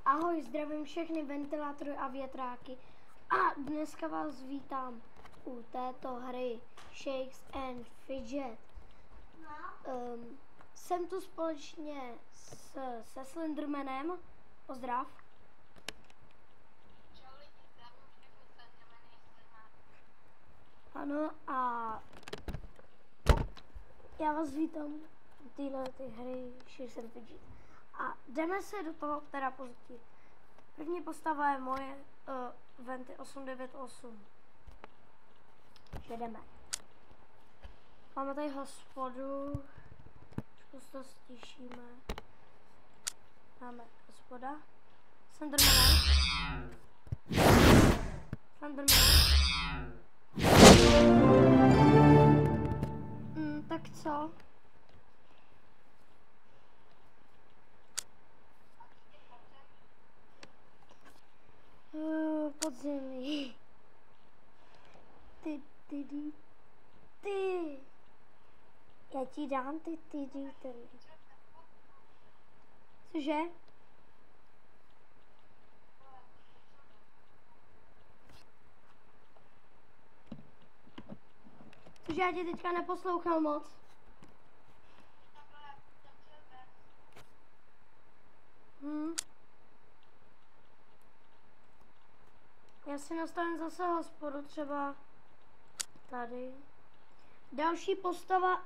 Ahoj, zdravím všechny ventilátory a větráky a dneska vás vítám u této hry Shakes and Fidget. Jsem tu společně se Slendermanem. Pozdrav. Čau lidi, zdravím všechny Slendermany, Ano, a já vás vítám u této hry Shakes and Fidget. A jdeme se do toho teda pustit. První postava je moje Venty 898. Takže jdeme. Máme tady hospodu. Trošku to stišíme. Máme hospoda. Slenderman. Tak co? Podzemí. Ty. Já ti dám ty. Cože? Cože, já tě teďka neposlouchal moc. Já si nastavím zase hospodu, třeba tady. Další postava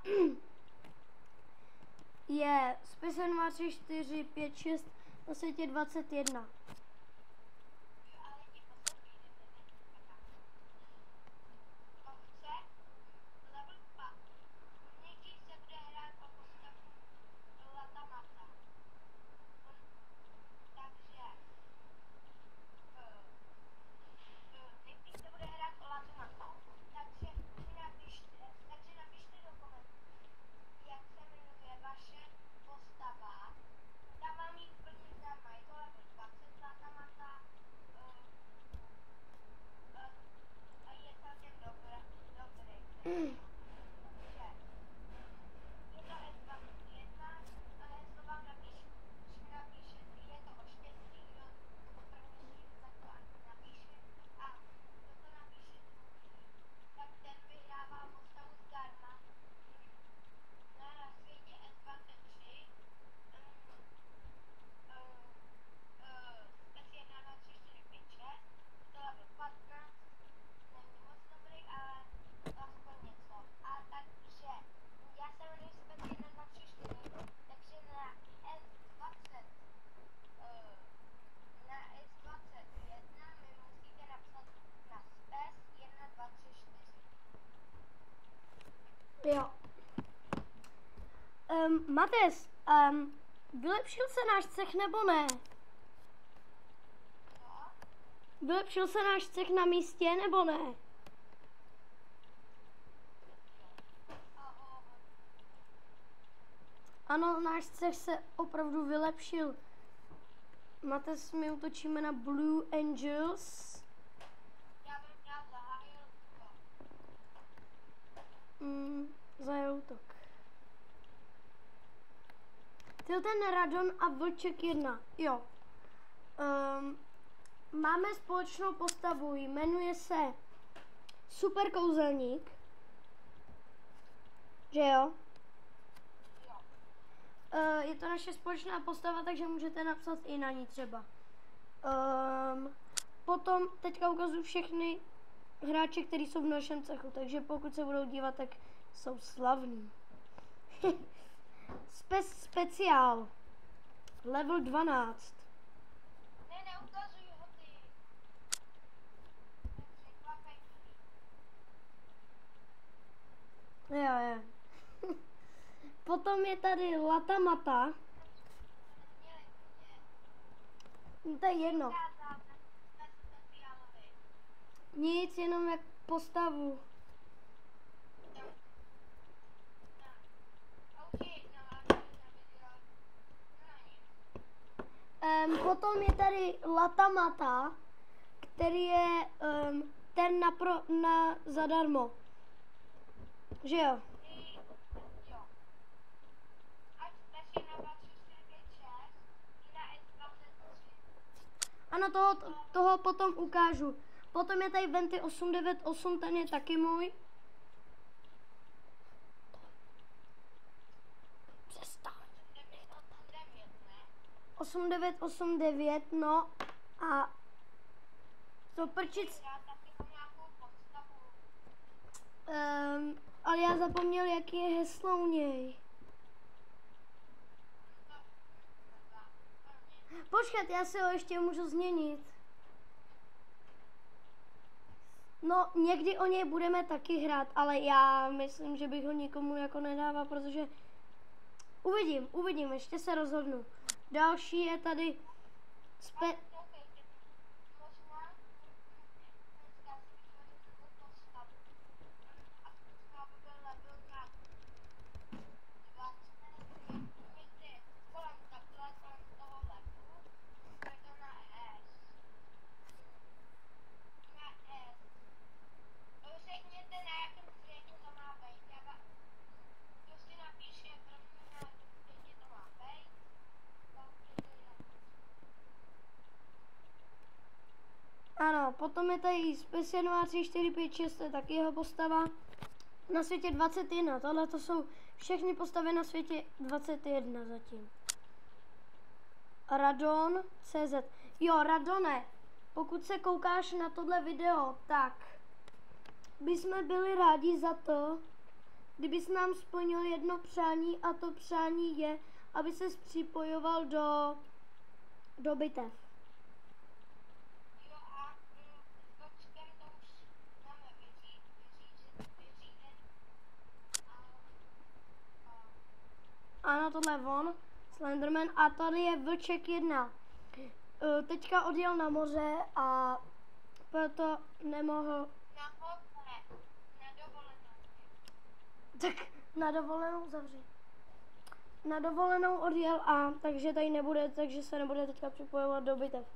je Space 2, 3, 4, 5, 6, na světě 21. Jo. Mates, vylepšil se náš cech nebo ne? Vylepšil se náš cech na místě nebo ne? Ano, náš cech se opravdu vylepšil. Mates, my útočíme na Blue Angels. Zajel útok. Tyjo, ten Radon a Vlček 1. Jo. Máme společnou postavu, jmenuje se Super kouzelník. Že jo? Je to naše společná postava, takže můžete napsat i na ní třeba. Potom teďka ukazuju všechny hráče, kteří jsou v našem cechu, takže pokud se budou dívat, tak jsou slavní. Speciál. Level 12. Neukazuj ho ty. Jo. Potom je tady Latamata. To je jedno. Nic, jenom jak postavu. Potom je tady Latamata, který je ten na zadarmo. Že jo? Ano, toho potom ukážu. Potom je tady Venty 898, ten je taky můj. Přestaň. 8989, no a to prčic. Ale já zapomněl, jaký je heslo u něj. Počkat, já si ho ještě můžu změnit. No, někdy o něj budeme taky hrát, ale já myslím, že bych ho nikomu jako nedával, protože uvidím, ještě se rozhodnu. Další je tady Ano, potom je tady Special 3, 4, 5, 6, to je taky jeho postava. Na světě 21, tohle to jsou všechny postavy na světě 21 zatím. Radon CZ. Jo, Radone, pokud se koukáš na tohle video, tak bychom byli rádi za to, kdybys nám splnil jedno přání, a to přání je, aby ses připojoval do bitev. Ano, tohle je on, Slenderman, a tady je Vlček 1. Teďka odjel na moře a proto nemohl... Na dovolenou. Tak na dovolenou zavři. Na dovolenou odjel a takže tady nebude, takže se nebude teďka připojovat do bitev.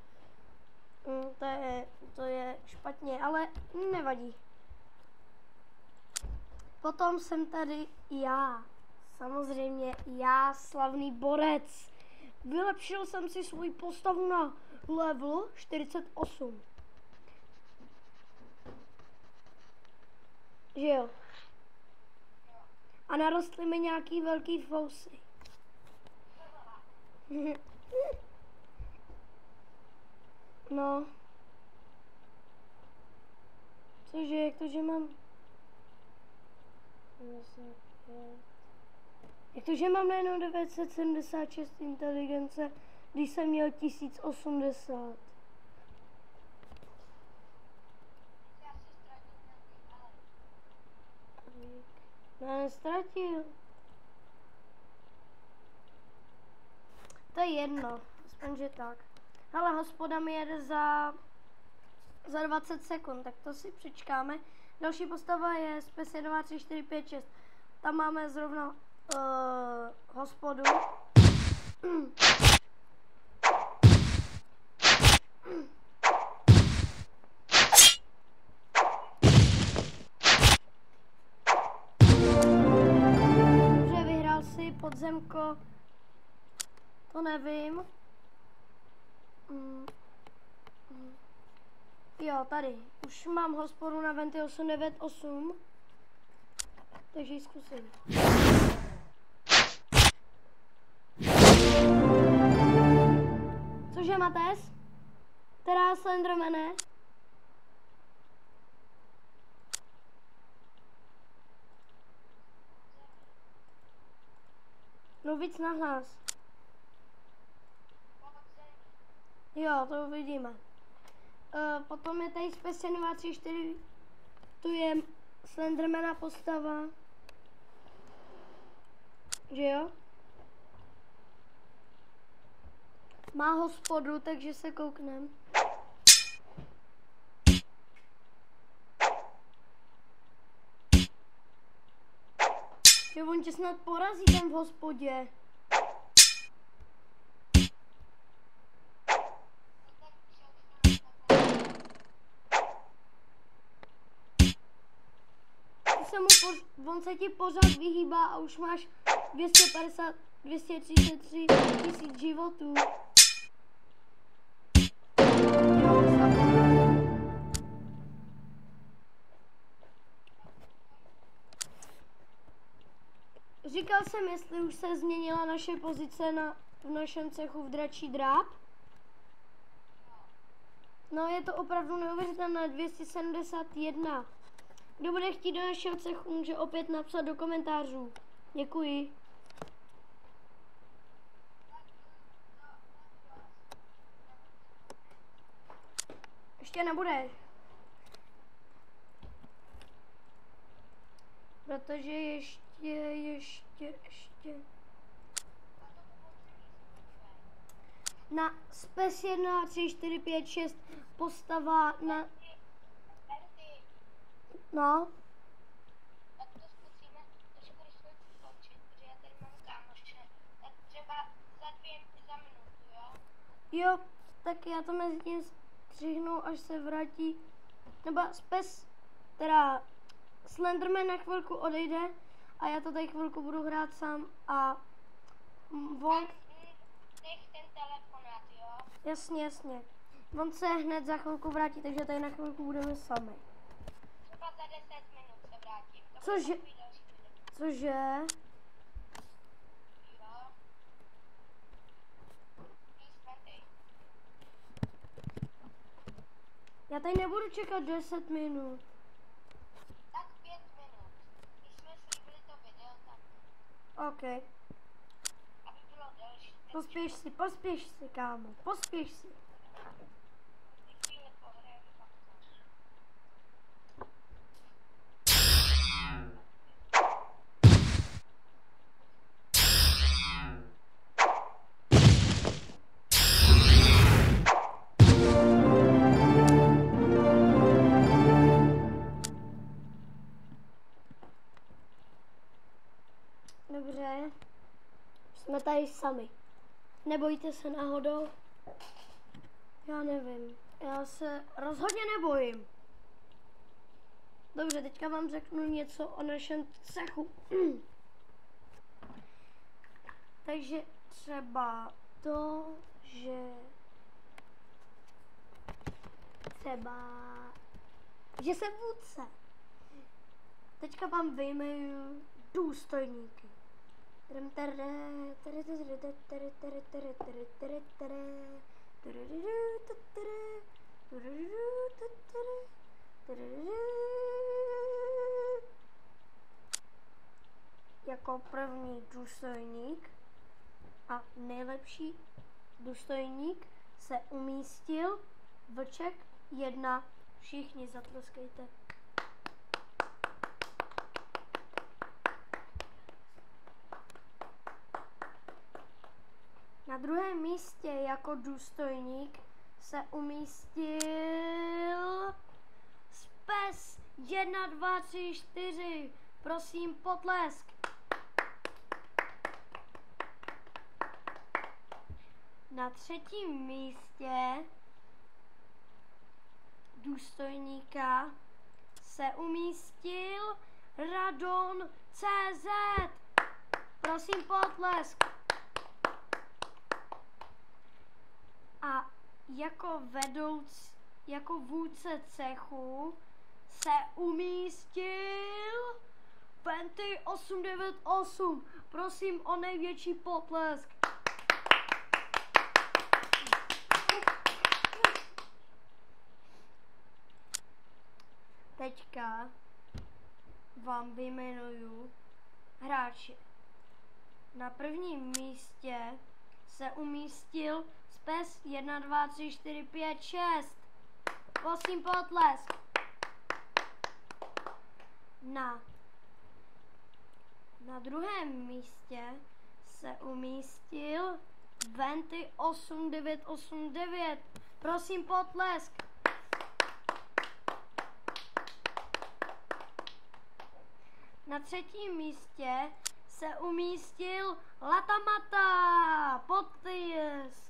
To je špatně, ale nevadí. Potom jsem tady já. Samozřejmě já, slavný borec. Vylepšil jsem si svou postavu na level 48. Že jo? A narostly mi nějaký velký fousy. No. Cože, jak to, že mám... Jak to, že mám najednou 976 inteligence, když jsem měl 1080? No, nestratil. To je jedno, aspoň že tak. Hele, hospoda mi jede za 20 sekund, tak to si přečkáme. Další postava je Special 3, 4, 5, 6. Tam máme zrovna hospodu. Dobře, vyhrál si podzemko. To nevím. Jo, tady. Už mám hospodu na Venty 898. Takže ji zkusím. Cože, Mates? Teda Slendermane? No víc nahlas. Jo, to uvidíme. Potom je tady Special 3, 4. Tu je Slendermana postava. Že jo? Má hospodu, takže se kouknem. Že on tě snad porazí tam v hospodě. On se ti pořád vyhýbá a už máš 233 tisíc životů. jsem, jestli už se změnila naše pozice v našem cechu v Dračí dráp. No, je to opravdu neuvěřitelné, 271. Kdo bude chtít do našeho cechu, může opět napsat do komentářů. Děkuji. Ještě nebude. Protože ještě. Na spes 1, 3, 4, 5, 6 postava na... No. Tak to zkusíme, trošku rychle skočit, protože já tady mám kámoše. Tak třeba za minutu, jo? Jo, tak já to mezi tím střihnu, až se vrátí. Nebo spes, teda Slenderman na chvilku odejde a já to tady chvilku budu hrát sám a on... Nech ten telefonát, jo? Jasně. On se hned za chvilku vrátí, takže tady na chvilku budeme sami. Třeba za 10 minut se vrátím. To Cože? bude další video. Cože? Jo? Výsledky. Já tady nebudu čekat 10 minut. Tak 5 minut. Když jsme slíbili to video, tak OK. aby bylo delší. Pospěš si, kámo. Pospěš si. Chvíli pohrajeme faktor. Dobře. Jsme tady sami. Nebojte se náhodou? Já nevím. Já se rozhodně nebojím. Dobře, teďka vám řeknu něco o našem cechu. Takže třeba to, že jsem vůdce. Teďka vám vyjmenuju důstojníky. Jako první důstojník a nejlepší důstojník se umístil Vlček 1. Všichni zatleskejte. Na druhém místě jako důstojník se umístil Spes 1, 2, 3, 4. Prosím, potlesk. Na třetím místě důstojníka se umístil Radon CZ. Prosím, potlesk. A jako vůdce cechu se umístil Venty 898. Prosím o největší potlesk. Teďka vám vyjmenuju hráče. Na prvním místě se umístil Spes 1, 2, 3, 4, 5, 6. Prosím, potlesk. Na druhém místě se umístil Venty 8989. Prosím, potlesk. Na třetím místě se umístil Latamata. Potlesk.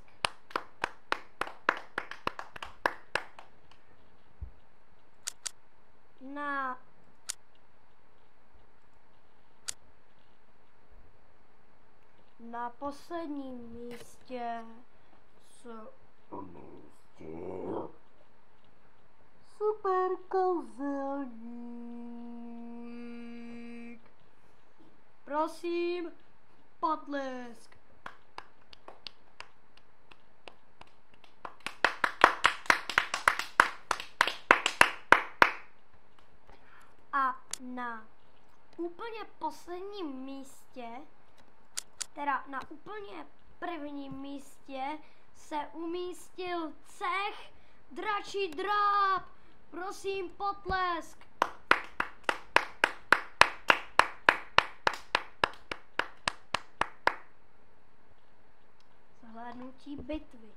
Na posledním místě se umístil Super kouzelník. Prosím, potlesk. A na úplně posledním místě, teda na úplně prvním místě, se umístil cech Dračí dráp. Prosím, potlesk. Zhlédnutí bitvy.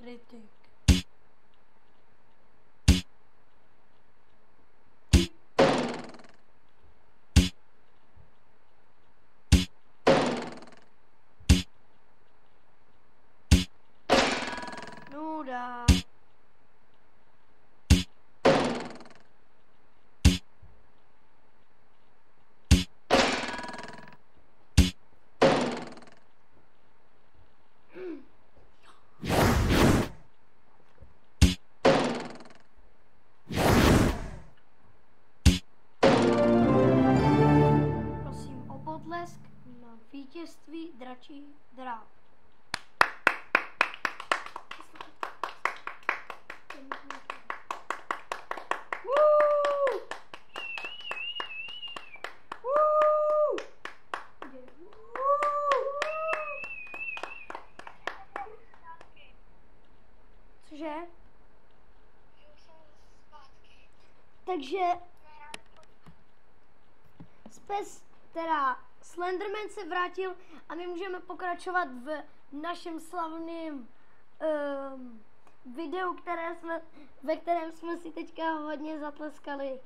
Kritik. Nuda. Prosím o potlesk na vítězství Dračí dráp. Cože? Takže teda Slenderman se vrátil a my můžeme pokračovat v našem slavném videu, ve kterém jsme si teďka hodně zatleskali.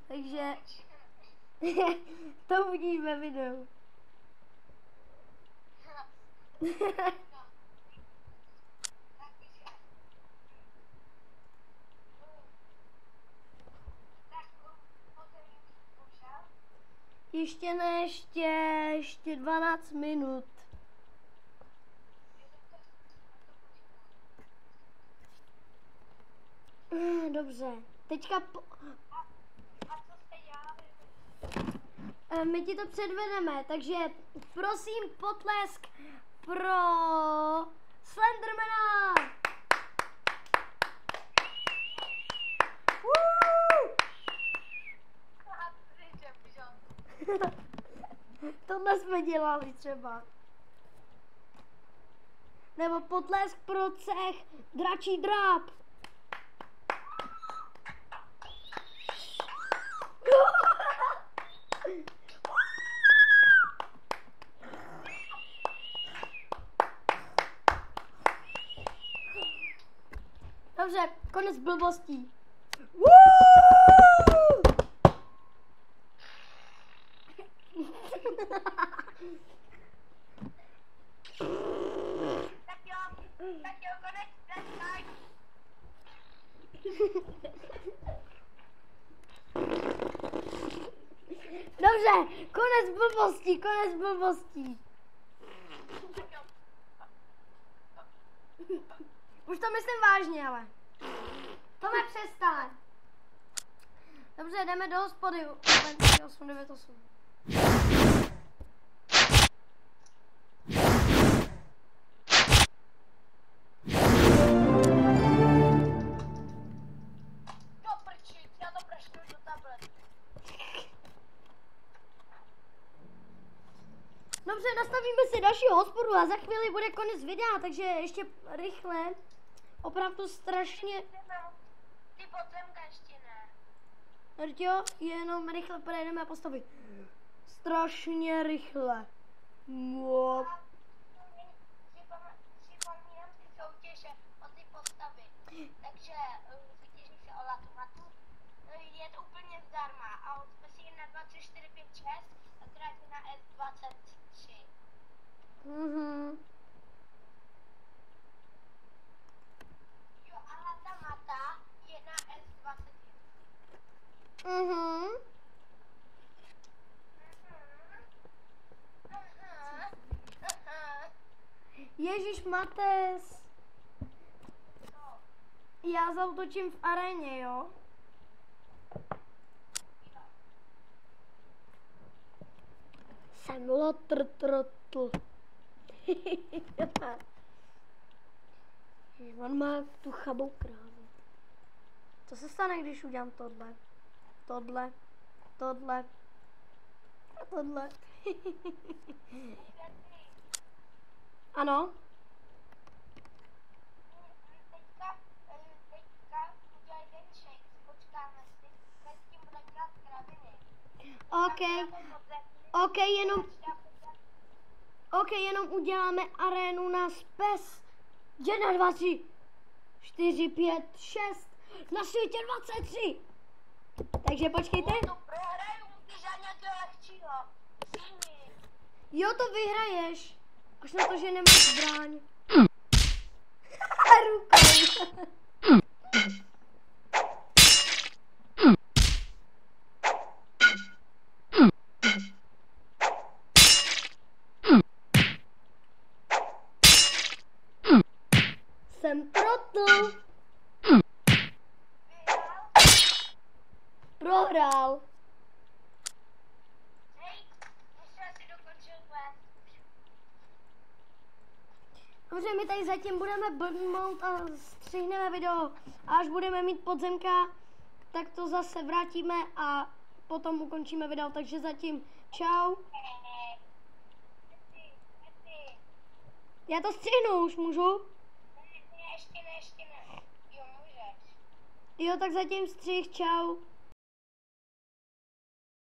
Takže to uvidíme ve videu. Ještě ne, ještě 12 minut. Dobře, teďka A co jste dělali? my ti to předvedeme, takže prosím potlesk pro Slendermana. Tohle jsme dělali třeba. Nebo potlesk pro cech Dračí dráp. Dobře, konec blbostí. Tak jo, konec, tak. Dobře, konec blbostí, konec blbostí. Už to myslím vážně, ale. Tome, přestaň. Dobře, jdeme do hospody. 898. No prčit, já to prašnu do tablet. Dobře, nastavíme si další hospodu a za chvíli bude konec videa, takže ještě rychle. Opravdu strašně. Ty podzemka ještě ne. Jo, jenom rychle projedeme postavy. Strašně rychle. Mop. Připomínám si soutěže o ty postavy. Takže soutěží se o latomatu. Je to úplně zdarma. A musí jít na 2456 a tráti na S23. Jo, a latomata je na S21. Ježíš Mates. Já zautočím v aréně, jo? Jsem lotr trotl. On má tu chabou krávu. Co se stane, když udělám tohle? Tohle. Tohle. A tohle. Ano? Teďka udělej ten shake, počkáme si, teď tím bude krát kraviny. OK, jenom uděláme arénu na spes. 1, 2, 3, 4, 5, 6, na světě 23. Takže počkejte. To prohraju, musíš za nějakého lehčího. Jo, to vyhraješ. Až na to, že nemáš zbraň. Rukou. Jsem trotl. Prohrál. Dobře, my tady zatím budeme blbnout a střihneme video. A až budeme mít podzemka, tak to zase vrátíme a potom ukončíme video. Takže zatím čau. Já to střihnu, už můžu? Ještě ne. Jo, můžeš. Jo, tak zatím střih, čau.